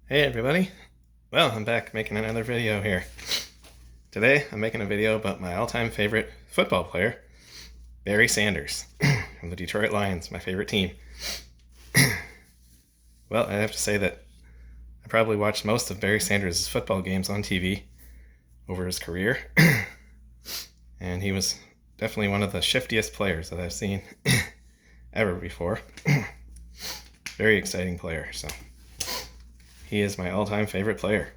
Hey everybody! Well, I'm back making another video here. Today, I'm making a video about my all-time favorite football player, Barry Sanders, from the Detroit Lions, my favorite team. Well, I have to say that I probably watched most of Barry Sanders' football games on TV over his career, and he was definitely one of the shiftiest players that I've seen ever before. Very exciting player, so he is my all-time favorite player.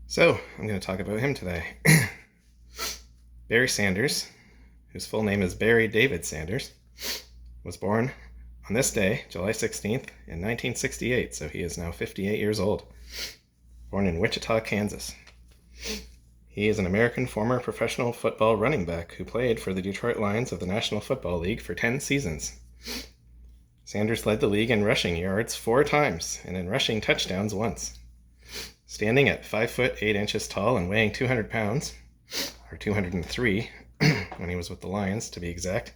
So, I'm going to talk about him today. Barry Sanders, whose full name is Barry David Sanders, was born on this day, July 16th, in 1968, so he is now 58 years old. Born in Wichita, Kansas. He is an American former professional football running back who played for the Detroit Lions of the National Football League for 10 seasons. Sanders led the league in rushing yards 4 times and in rushing touchdowns once. Standing at 5 foot 8 inches tall and weighing 200 pounds, or 203 when he was with the Lions to be exact,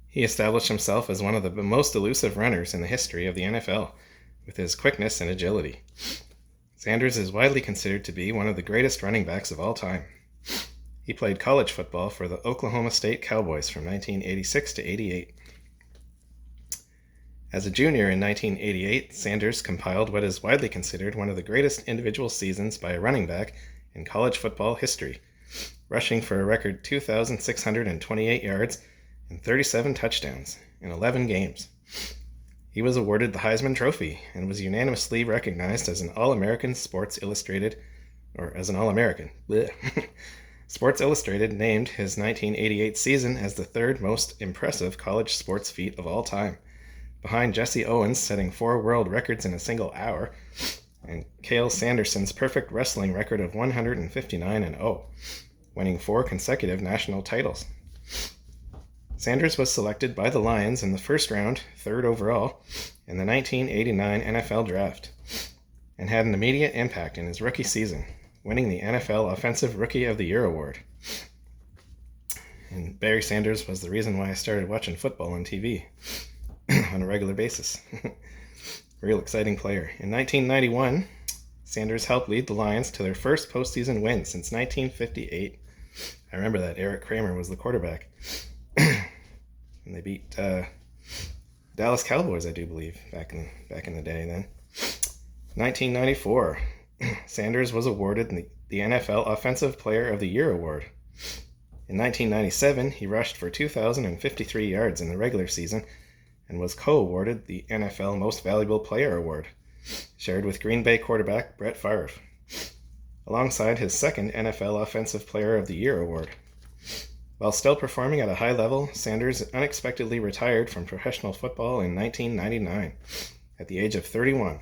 he established himself as one of the most elusive runners in the history of the NFL with his quickness and agility. Sanders is widely considered to be one of the greatest running backs of all time. He played college football for the Oklahoma State Cowboys from 1986 to 88. As a junior in 1988, Sanders compiled what is widely considered one of the greatest individual seasons by a running back in college football history, rushing for a record 2,628 yards and 37 touchdowns in 11 games. He was awarded the Heisman Trophy and was unanimously recognized as an All-American Sports Illustrated, or as an All-American. Sports Illustrated named his 1988 season as the third most impressive college sports feat of all time, behind Jesse Owens setting 4 world records in a single hour, and Cael Sanderson's perfect wrestling record of 159-0, winning 4 consecutive national titles. Sanders was selected by the Lions in the first round, 3rd overall, in the 1989 NFL Draft, and had an immediate impact in his rookie season, winning the NFL Offensive Rookie of the Year award. And Barry Sanders was the reason why I started watching football on TV on a regular basis. Real exciting player. In 1991, Sanders helped lead the Lions to their first postseason win since 1958. I remember that. Eric Kramer was the quarterback. And they beat Dallas Cowboys, I do believe, back in the day then. 1994, Sanders was awarded the NFL Offensive Player of the Year award. In 1997, he rushed for 2,053 yards in the regular season and was co-awarded the NFL Most Valuable Player award, shared with Green Bay quarterback Brett Favre, alongside his second NFL Offensive Player of the Year award. While still performing at a high level, Sanders unexpectedly retired from professional football in 1999 at the age of 31,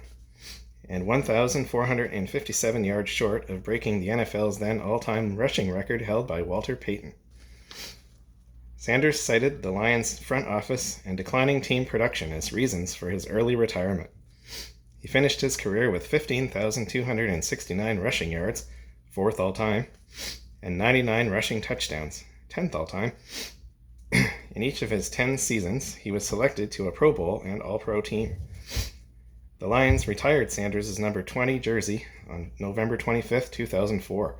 and 1,457 yards short of breaking the NFL's then all-time rushing record held by Walter Payton. Sanders cited the Lions' front office and declining team production as reasons for his early retirement. He finished his career with 15,269 rushing yards, 4th all-time, and 99 rushing touchdowns, 10th all-time. In each of his 10 seasons, he was selected to a Pro Bowl and All-Pro team. The Lions retired Sanders' number 20 jersey on November 25, 2004,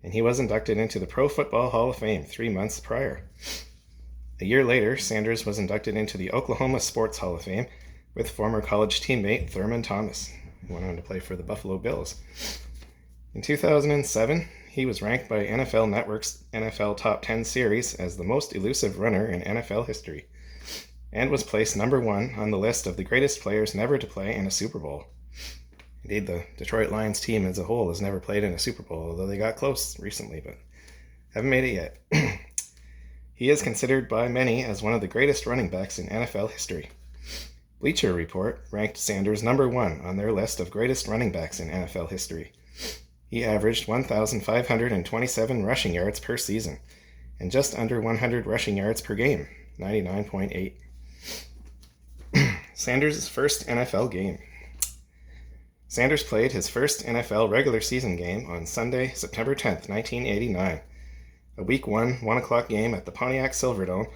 and he was inducted into the Pro Football Hall of Fame 3 months prior. A year later, Sanders was inducted into the Oklahoma Sports Hall of Fame with former college teammate Thurman Thomas, who went on to play for the Buffalo Bills. In 2007, he was ranked by NFL Network's NFL Top 10 series as the most elusive runner in NFL history, and was placed number 1 on the list of the greatest players never to play in a Super Bowl. Indeed, the Detroit Lions team as a whole has never played in a Super Bowl, although they got close recently, but haven't made it yet. He is considered by many as one of the greatest running backs in NFL history. Bleacher Report ranked Sanders number 1 on their list of greatest running backs in NFL history. He averaged 1,527 rushing yards per season, and just under 100 rushing yards per game, 99.8. Sanders' first NFL game. Sanders played his first NFL regular season game on Sunday, September 10th, 1989. A Week 1, 1 o'clock game at the Pontiac Silverdome,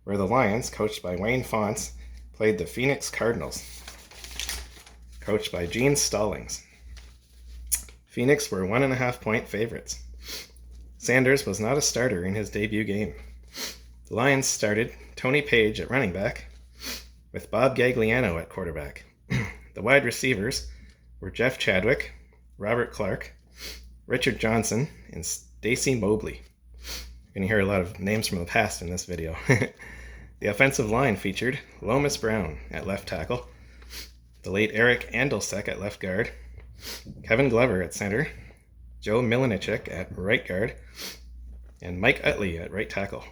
where the Lions, coached by Wayne Fontes, played the Phoenix Cardinals. coached by Gene Stallings. Phoenix were 1.5-point favorites. Sanders was not a starter in his debut game. The Lions started Tony Page at running back, with Bob Gagliano at quarterback. The wide receivers were Jeff Chadwick, Robert Clark, Richard Johnson, and Stacy Mobley. You're going to hear a lot of names from the past in this video. The offensive line featured Lomas Brown at left tackle, the late Eric Andolsek at left guard, Kevin Glover at center, Joe Milanichik at right guard, and Mike Utley at right tackle.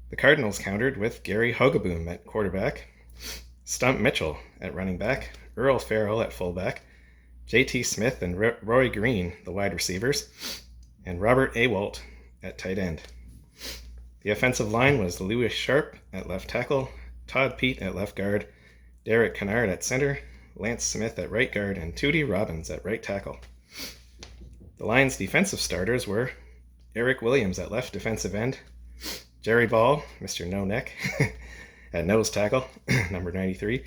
The Cardinals countered with Gary Hogeboom at quarterback, Stump Mitchell at running back, Earl Farrell at fullback, J.T. Smith and Roy Green, the wide receivers, and Robert Awalt at tight end. The offensive line was Lewis Sharp at left tackle, Todd Pete at left guard, Derek Kennard at center, Lance Smith at right guard, and Tootie Robbins at right tackle. The Lions' defensive starters were Eric Williams at left defensive end, Jerry Ball, Mr. No Neck, at nose tackle, number 93,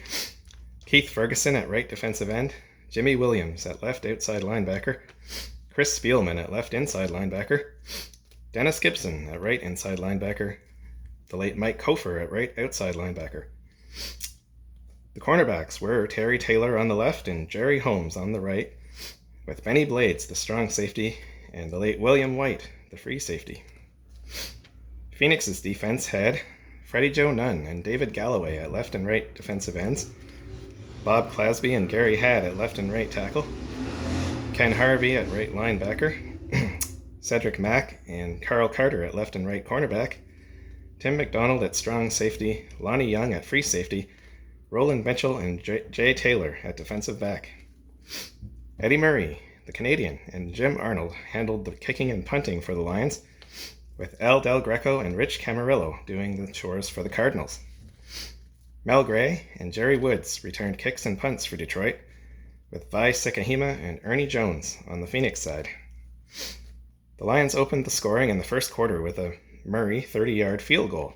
Keith Ferguson at right defensive end, Jimmy Williams at left outside linebacker, Chris Spielman at left inside linebacker, Dennis Gibson at right inside linebacker, the late Mike Kofer at right outside linebacker. The cornerbacks were Terry Taylor on the left and Jerry Holmes on the right, with Benny Blades, the strong safety, and the late William White, the free safety. Phoenix's defense had Freddie Joe Nunn and David Galloway at left and right defensive ends, Bob Clasby and Gary Hadd at left and right tackle, Ken Harvey at right linebacker, Cedric Mack and Carl Carter at left and right cornerback, Tim McDonald at strong safety, Lonnie Young at free safety, Roland Mitchell and Jay Taylor at defensive back. Eddie Murray, the Canadian, and Jim Arnold handled the kicking and punting for the Lions, with Al Del Greco and Rich Camarillo doing the chores for the Cardinals. Mel Gray and Jerry Woods returned kicks and punts for Detroit, with Vi Sikahima and Ernie Jones on the Phoenix side. The Lions opened the scoring in the first quarter with a Murray 30-yard field goal.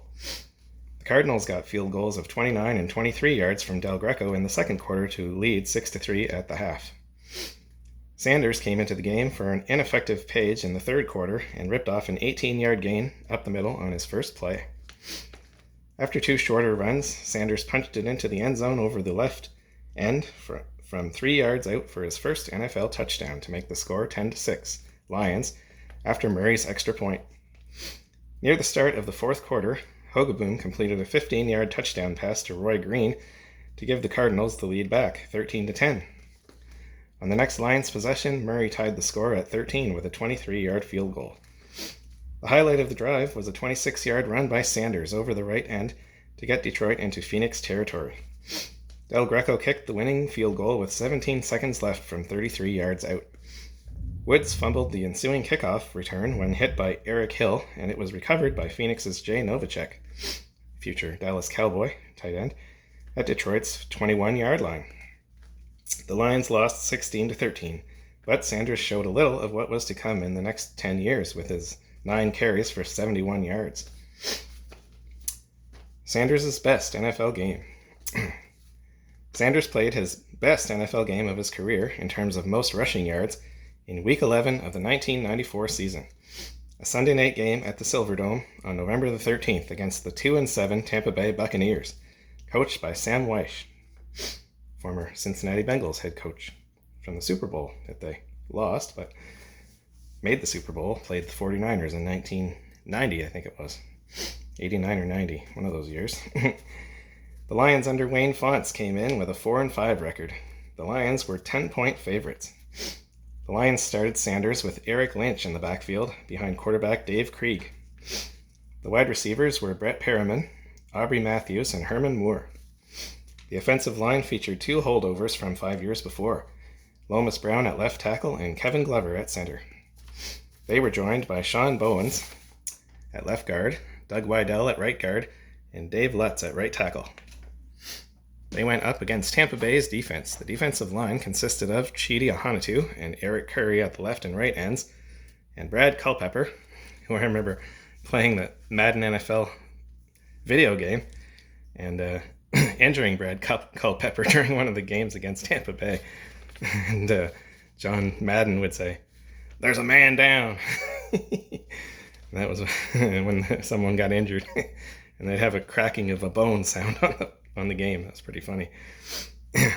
The Cardinals got field goals of 29 and 23 yards from Del Greco in the second quarter to lead 6-3 at the half. Sanders came into the game for an ineffective Page in the third quarter and ripped off an 18-yard gain up the middle on his first play. After two shorter runs, Sanders punched it into the end zone over the left end from 3 yards out for his first NFL touchdown to make the score 10-6 Lions after Murray's extra point. Near the start of the fourth quarter, Hogeboom completed a 15-yard touchdown pass to Roy Green to give the Cardinals the lead back, 13-10. On the next Lions possession, Murray tied the score at 13 with a 23-yard field goal. The highlight of the drive was a 26-yard run by Sanders over the right end to get Detroit into Phoenix territory. Del Greco kicked the winning field goal with 17 seconds left from 33 yards out. Woods fumbled the ensuing kickoff return when hit by Eric Hill, and it was recovered by Phoenix's Jay Novacek, future Dallas Cowboy tight end, at Detroit's 21-yard line. The Lions lost 16-13, but Sanders showed a little of what was to come in the next 10 years with his 9 carries for 71 yards. Sanders' best NFL game. Sanders played his best NFL game of his career in terms of most rushing yards in Week 11 of the 1994 season, a Sunday night game at the Silverdome on November the 13th against the 2-7 Tampa Bay Buccaneers, coached by Sam Wyche, former Cincinnati Bengals head coach from the Super Bowl that they lost, but made the Super Bowl, played the 49ers in 1990, I think it was. 89 or 90, one of those years. The Lions under Wayne Fontes came in with a 4-5 record. The Lions were 10-point favorites. The Lions started Sanders with Eric Lynch in the backfield behind quarterback Dave Krieg. The wide receivers were Brett Perriman, Aubrey Matthews, and Herman Moore. The offensive line featured 2 holdovers from 5 years before, Lomas Brown at left tackle and Kevin Glover at center. They were joined by Sean Bowens at left guard, Doug Weidel at right guard, and Dave Lutz at right tackle. They went up against Tampa Bay's defense. The defensive line consisted of Chidi Ahanotu and Eric Curry at the left and right ends, and Brad Culpepper, who I remember playing the Madden NFL video game, and injuring Brad Culpepper during one of the games against Tampa Bay. And John Madden would say, "There's a man down." That was when someone got injured. And they'd have a cracking of a bone sound on the game. That's pretty funny.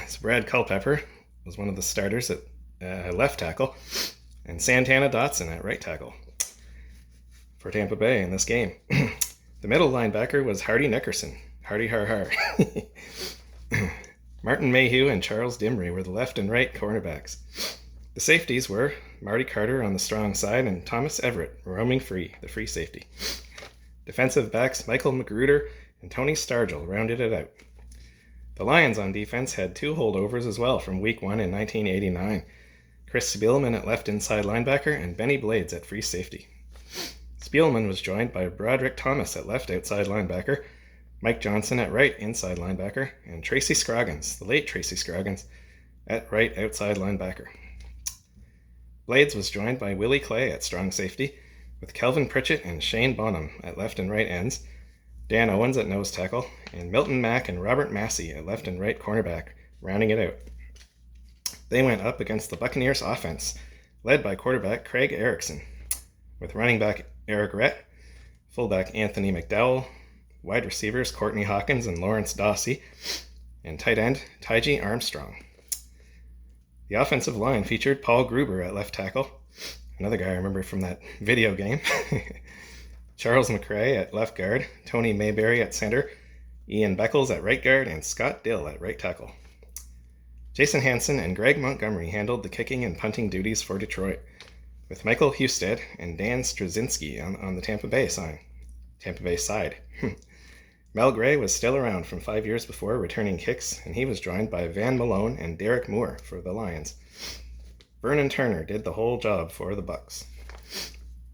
So Brad Culpepper was one of the starters at left tackle, and Santana Dotson at right tackle for Tampa Bay in this game. The middle linebacker was Hardy Nickerson. Hardy har har. Martin Mayhew and Charles Dimry were the left and right cornerbacks. The safeties were Marty Carter on the strong side and Thomas Everett roaming free, the free safety. Defensive backs Michael Magruder and Tony Stargell rounded it out. The Lions on defense had 2 holdovers as well from Week 1 in 1989. Chris Spielman at left inside linebacker and Benny Blades at free safety. Spielman was joined by Broderick Thomas at left outside linebacker, Mike Johnson at right inside linebacker, and Tracy Scroggins, the late Tracy Scroggins, at right outside linebacker. Blades was joined by Willie Clay at strong safety, with Kelvin Pritchett and Shane Bonham at left and right ends, Dan Owens at nose tackle, and Milton Mack and Robert Massey at left and right cornerback, rounding it out. They went up against the Buccaneers offense, led by quarterback Craig Erickson, with running back Eric Rett, fullback Anthony McDowell, wide receivers Courtney Hawkins and Lawrence Dawsey, and tight end Tygie Armstrong. The offensive line featured Paul Gruber at left tackle, another guy I remember from that video game, Charles McRae at left guard, Tony Mayberry at center, Ian Beckles at right guard, and Scott Dill at right tackle. Jason Hansen and Greg Montgomery handled the kicking and punting duties for Detroit, with Michael Husted and Dan Straczynski on the Tampa Bay side. Mel Gray was still around from 5 years before, returning kicks, and he was joined by Van Malone and Derek Moore for the Lions. Vernon Turner did the whole job for the Bucs.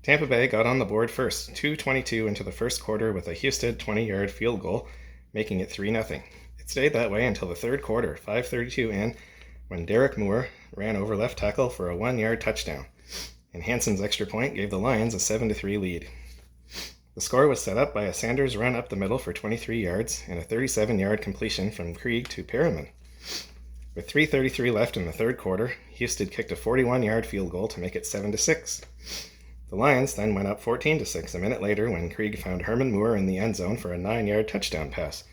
Tampa Bay got on the board first, 2:22 into the first quarter with a Husted 20-yard field goal, making it 3-0. It stayed that way until the third quarter, 5:32 in, when Derek Moore ran over left tackle for a 1-yard touchdown, and Hansen's extra point gave the Lions a 7-3 lead. The score was set up by a Sanders run up the middle for 23 yards and a 37-yard completion from Krieg to Perriman. With 3:33 left in the third quarter, Husted kicked a 41-yard field goal to make it 7-6. The Lions then went up 14-6 a minute later when Krieg found Herman Moore in the end zone for a 9-yard touchdown pass.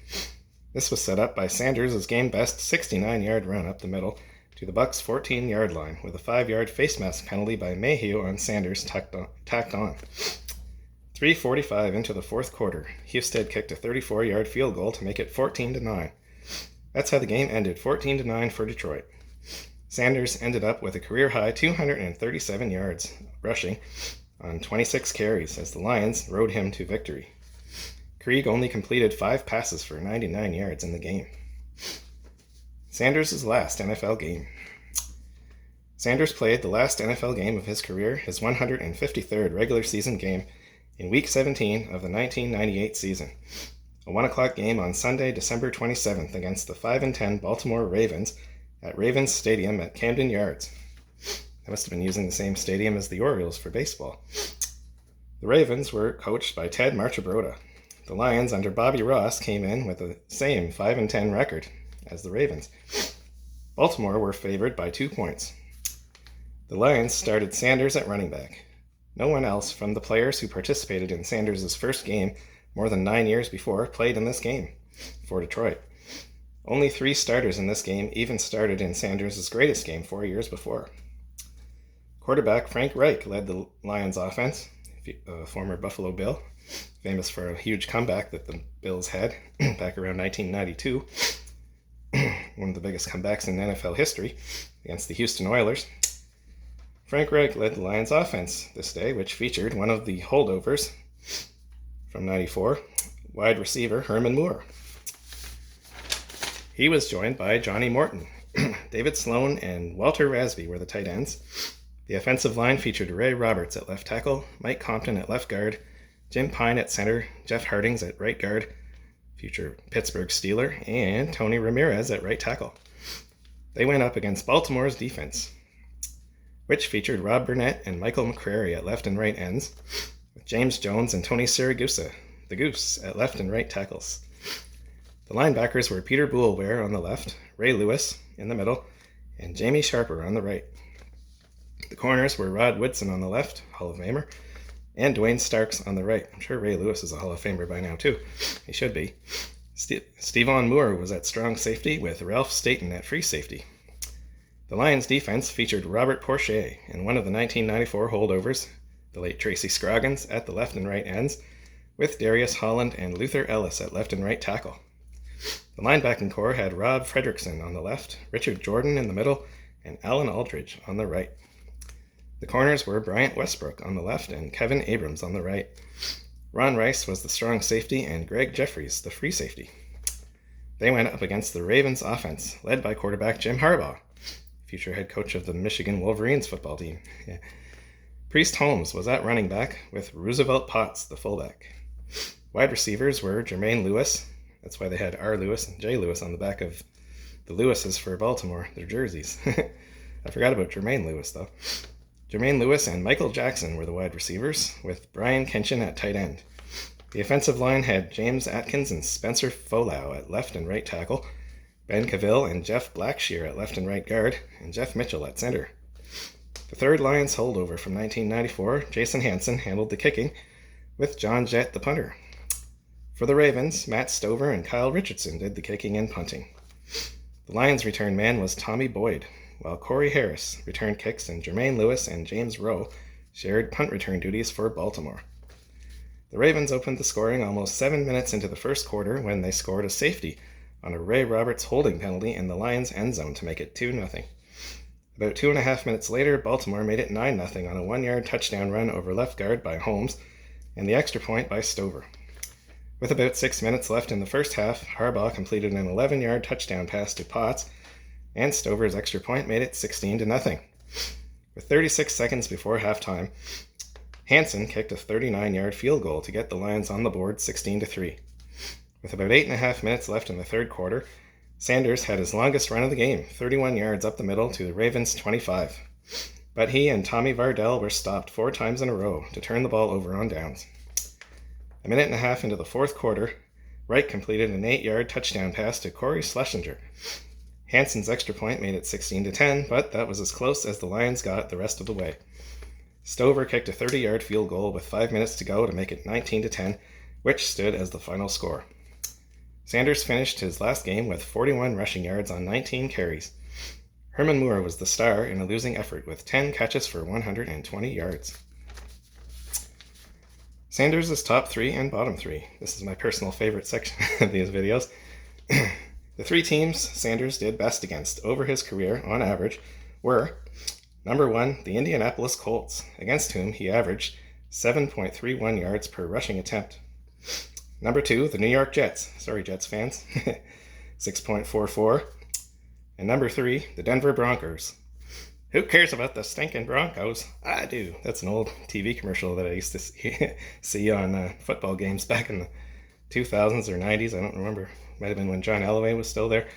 This was set up by Sanders' game-best 69-yard run up the middle to the Bucs' 14-yard line with a 5-yard face mask penalty by Mayhew on Sanders tacked on. 3:45 into the fourth quarter, Husted kicked a 34-yard field goal to make it 14-9. That's how the game ended, 14-9 for Detroit. Sanders ended up with a career-high 237 yards rushing on 26 carries as the Lions rode him to victory. Krieg only completed 5 passes for 99 yards in the game. Sanders' last NFL game. Sanders played the last NFL game of his career, his 153rd regular season game, in Week 17 of the 1998 season, a 1 o'clock game on Sunday, December 27th against the 5-10 Baltimore Ravens at Ravens Stadium at Camden Yards. They must have been using the same stadium as the Orioles for baseball. The Ravens were coached by Ted Marchibroda. The Lions under Bobby Ross came in with the same 5-10 record as the Ravens. Baltimore were favored by 2 points. The Lions started Sanders at running back. No one else from the players who participated in Sanders' first game more than 9 years before played in this game for Detroit. Only 3 starters in this game even started in Sanders' greatest game 4 years before. Quarterback Frank Reich led the Lions offense, a former Buffalo Bill, famous for a huge comeback that the Bills had back around 1992, one of the biggest comebacks in NFL history against the Houston Oilers. Frank Reich led the Lions offense this day, which featured one of the holdovers from 94, wide receiver Herman Moore. He was joined by Johnny Morton. David Sloan and Walter Rasby were the tight ends. The offensive line featured Ray Roberts at left tackle, Mike Compton at left guard, Jim Pine at center, Jeff Hardings at right guard, future Pittsburgh Steeler, and Tony Ramirez at right tackle. They went up against Baltimore's defense, which featured Rob Burnett and Michael McCrary at left and right ends, with James Jones and Tony Siragusa, the Goose, at left and right tackles. The linebackers were Peter Boulware on the left, Ray Lewis in the middle, and Jamie Sharper on the right. The corners were Rod Woodson on the left, Hall of Famer, and Dwayne Starks on the right. I'm sure Ray Lewis is a Hall of Famer by now too. He should be. Stephon Moore was at strong safety with Ralph Staten at free safety. The Lions defense featured Robert Porcher and one of the 1994 holdovers, the late Tracy Scroggins, at the left and right ends, with Darius Holland and Luther Ellis at left and right tackle. The linebacking core had Rob Fredrickson on the left, Richard Jordan in the middle, and Alan Aldridge on the right. The corners were Bryant Westbrook on the left and Kevin Abrams on the right. Ron Rice was the strong safety and Greg Jeffries the free safety. They went up against the Ravens offense, led by quarterback Jim Harbaugh, future head coach of the Michigan Wolverines football team. Yeah. Priest Holmes was at running back with Roosevelt Potts, the fullback. Wide receivers were Jermaine Lewis. That's why they had R. Lewis and J. Lewis on the back of the Lewises for Baltimore, their jerseys. I forgot about Jermaine Lewis, though. Jermaine Lewis and Michael Jackson were the wide receivers, with Brian Kinchin at tight end. The offensive line had James Atkins and Spencer Folau at left and right tackle, Ben Cavill and Jeff Blackshear at left and right guard, and Jeff Mitchell at center. The third Lions holdover from 1994, Jason Hansen, handled the kicking, with John Jett the punter. For the Ravens, Matt Stover and Kyle Richardson did the kicking and punting. The Lions' return man was Tommy Boyd, while Corey Harris returned kicks and Jermaine Lewis and James Rowe shared punt return duties for Baltimore. The Ravens opened the scoring almost 7 minutes into the first quarter when they scored a safety on a Ray Roberts holding penalty in the Lions' end zone to make it 2-0. About 2.5 minutes later, Baltimore made it 9-0 on a 1-yard touchdown run over left guard by Holmes and the extra point by Stover. With about 6 minutes left in the first half, Harbaugh completed an 11-yard touchdown pass to Potts, and Stover's extra point made it 16-0. With 36 seconds before halftime, Hansen kicked a 39-yard field goal to get the Lions on the board 16-3. With about 8.5 minutes left in the third quarter, Sanders had his longest run of the game, 31 yards up the middle to the Ravens' 25. But he and Tommy Vardell were stopped 4 times in a row to turn the ball over on downs. A minute and a half into the fourth quarter, Wright completed an 8-yard touchdown pass to Corey Schlesinger. Hansen's extra point made it 16-10, but that was as close as the Lions got the rest of the way. Stover kicked a 30-yard field goal with 5 minutes to go to make it 19-10, which stood as the final score. Sanders finished his last game with 41 rushing yards on 19 carries. Herman Moore was the star in a losing effort with 10 catches for 120 yards. Sanders' top 3 and bottom 3. This is my personal favorite section of these videos. The 3 teams Sanders did best against over his career, on average, were number 1, the Indianapolis Colts, against whom he averaged 7.31 yards per rushing attempt. Number 2, the New York Jets. Sorry, Jets fans. 6.44. And number 3, the Denver Broncos. Who cares about the stinking Broncos? I do. That's an old TV commercial that I used to see on football games back in the 2000s or 90s. I don't remember. Might have been when John Elway was still there.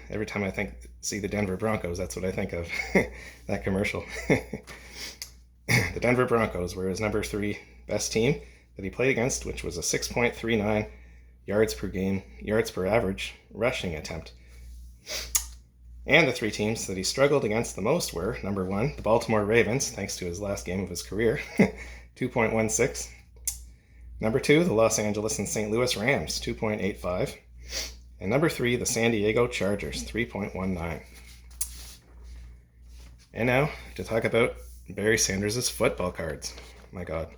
Every time I see the Denver Broncos, that's what I think of. That commercial. The Denver Broncos were his number 3 best team that he played against, which was a 6.39 yards per average rushing attempt. And the 3 teams that he struggled against the most were, number 1, the Baltimore Ravens, thanks to his last game of his career, 2.16. Number 2, the Los Angeles and St. Louis Rams, 2.85. And number 3, the San Diego Chargers, 3.19. And now, to talk about Barry Sanders' football cards. My God.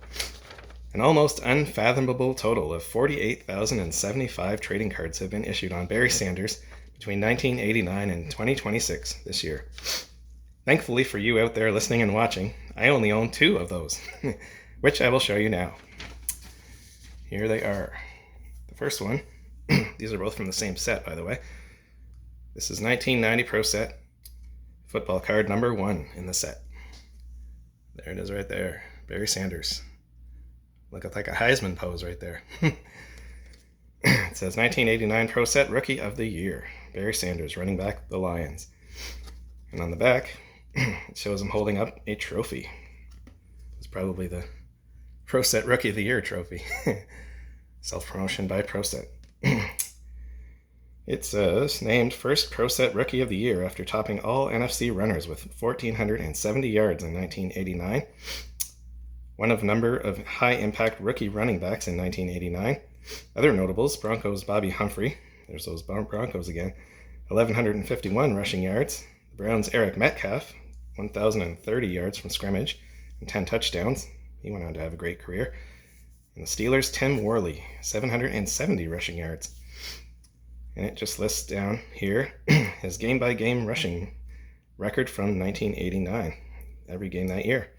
An almost unfathomable total of 48,075 trading cards have been issued on Barry Sanders between 1989 and 2026 this year. Thankfully for you out there listening and watching, I only own 2 of those, which I will show you now. Here they are. The first one, these are both from the same set, by the way. This is 1990 Pro Set, football card number 1 in the set. There it is right there, Barry Sanders. Look like a Heisman pose right there. It says 1989 Pro Set Rookie of the Year, Barry Sanders, running back the Lions. And on the back, it shows him holding up a trophy. It's probably the Pro Set Rookie of the Year trophy. Self-promotion by Pro Set. It says, named first Pro Set Rookie of the Year after topping all NFC runners with 1,470 yards in 1989. One of number of high-impact rookie running backs in 1989. Other notables, Broncos' Bobby Humphrey, there's those Broncos again, 1,151 rushing yards. The Browns' Eric Metcalf, 1,030 yards from scrimmage and 10 touchdowns. He went on to have a great career. And the Steelers' Tim Worley, 770 rushing yards. And it just lists down here his game-by-game rushing record from 1989, every game that year.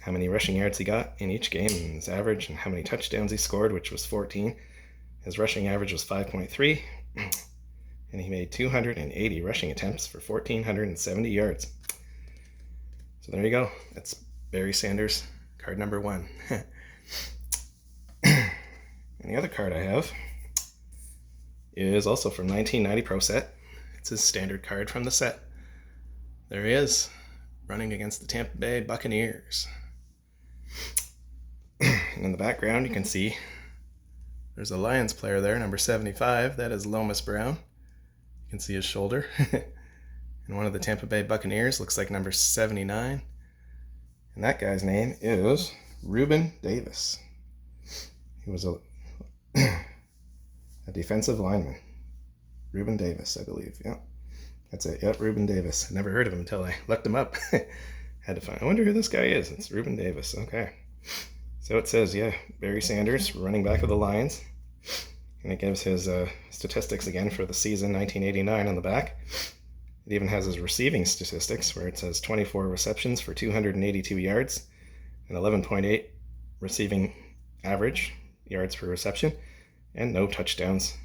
How many rushing yards he got in each game, and his average, and how many touchdowns he scored, which was 14. His rushing average was 5.3, and he made 280 rushing attempts for 1,470 yards. So there you go. That's Barry Sanders, card number 1. And the other card I have is also from 1990 Pro Set. It's his standard card from the set. There he is, running against the Tampa Bay Buccaneers. And in the background you can see there's a Lions player there, number 75. That is Lomas Brown. You can see his shoulder. And one of the Tampa Bay Buccaneers looks like number 79. And that guy's name is Reuben Davis. He was a defensive lineman. Reuben Davis, I believe. Yeah, that's it. Yep, Reuben Davis. I never heard of him until I looked him up. Had to find. I wonder who this guy is. It's Reuben Davis. Okay. So it says, yeah, Barry Sanders, running back of the Lions. And it gives his statistics again for the season 1989 on the back. It even has his receiving statistics, where it says 24 receptions for 282 yards and 11.8 receiving average yards per reception, and no touchdowns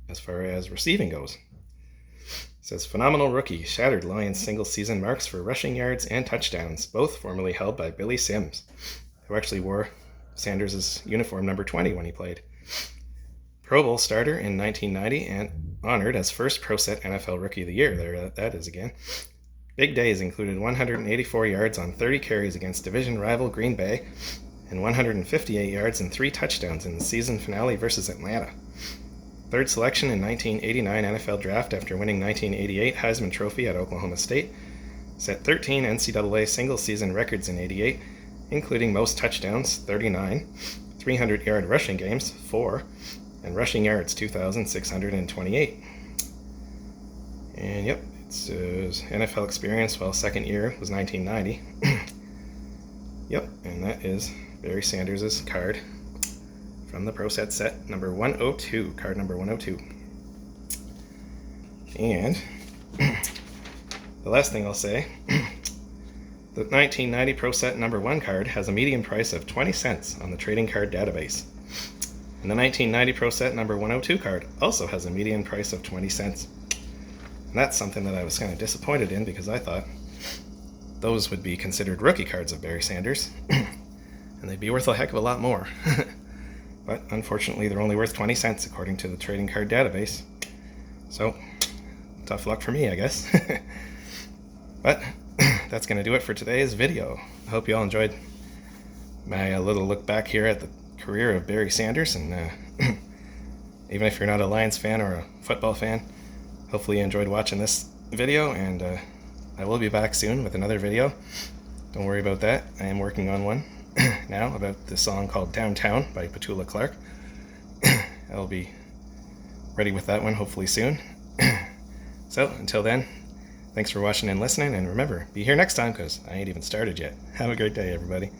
as far as receiving goes. It says, phenomenal rookie, shattered Lions single-season marks for rushing yards and touchdowns, both formerly held by Billy Sims, who actually wore Sanders' uniform number 20 when he played. Pro Bowl starter in 1990 and honored as first Pro Set NFL Rookie of the Year. There that is again. Big days included 184 yards on 30 carries against division rival Green Bay and 158 yards and 3 touchdowns in the season finale versus Atlanta. Third selection in 1989 NFL Draft after winning 1988 Heisman Trophy at Oklahoma State. Set 13 NCAA single-season records in 88, including most touchdowns, 39, 300-yard rushing games, 4, and rushing yards, 2,628. And yep, it says NFL experience, well, second year was 1990. Yep, and that is Barry Sanders' card from the Pro Set number 102, card number 102. And the last thing I'll say, the 1990 Pro Set number 1 card has a median price of 20 cents on the trading card database. And the 1990 Pro Set number 102 card also has a median price of 20 cents. And that's something that I was kind of disappointed in, because I thought those would be considered rookie cards of Barry Sanders. And they'd be worth a heck of a lot more. But unfortunately, they're only worth 20 cents according to the trading card database. So, tough luck for me, I guess. But that's going to do it for today's video. I hope you all enjoyed my little look back here at the career of Barry Sanders. And even if you're not a Lions fan or a football fan, hopefully you enjoyed watching this video. And I will be back soon with another video. Don't worry about that. I am working on one now about the song called Downtown by Petula Clark. I'll be ready with that one hopefully soon. So until then, thanks for watching and listening, and remember, be here next time, because I ain't even started yet. Have a great day, everybody.